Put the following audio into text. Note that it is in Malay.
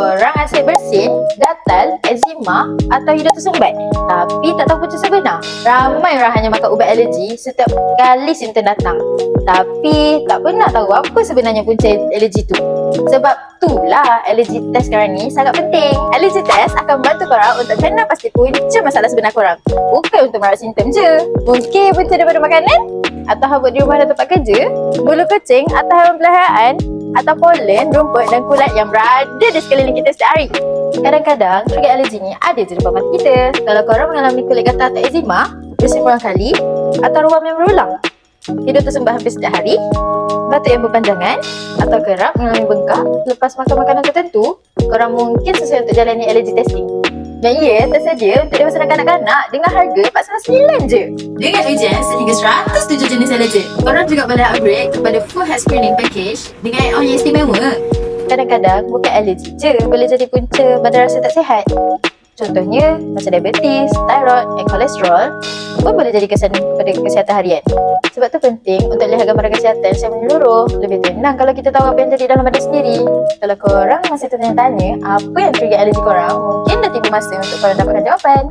korang asyik bersin, gatal, eczema atau hidung tersumbat tapi tak tahu punca sebenar? Ramai orang hanya makan ubat alergi setiap kali simptom datang tapi tak pernah tahu apa sebenarnya punca alergi tu. Sebab itulah alergi test sekarang ni sangat penting. Alergi test akan membantu korang untuk kenal pasti punca masalah sebenar korang, bukan untuk merawat simptom je. Mungkin punca daripada makanan, atau haba di rumah dan tempat kerja, bulu kucing atau haiwan peliharaan, atau polen, rumput dan kulat yang berada di sekeliling kita setiap hari. Kadang-kadang trigger alergi ni ada je depan mata kita. Kalau korang mengalami kulit gatal atau eczema, bersin berulang kali, atau ruam yang berulang, hidung tersumbat hampir setiap hari, batuk yang berpanjangan, atau kerap mengalami bengkak lepas makan makanan tertentu, korang mungkin sesuai untuk jalani alergi testing. Dan ia tersedia untuk dewasa dan kanak-kanak dengan harga RM49 je. Dengan ujian sehingga 107 jenis alergen, korang juga boleh upgrade kepada full health screening package dengan add-on yang istimewa. Kadang-kadang bukan alergi je boleh jadi punca badan rasa tak sihat. Contohnya macam diabetes, thyroid dan kolesterol pun boleh jadi kesan kepada kesihatan harian. Sebab tu penting untuk lihat gambaran kesihatan secara menyeluruh. Lebih tenang kalau kita tahu apa yang jadi dalam badan sendiri. Kalau korang masih tertanya-tanya apa yang trigger alergi korang, mungkin dah tiba masa untuk korang dapatkan jawapan.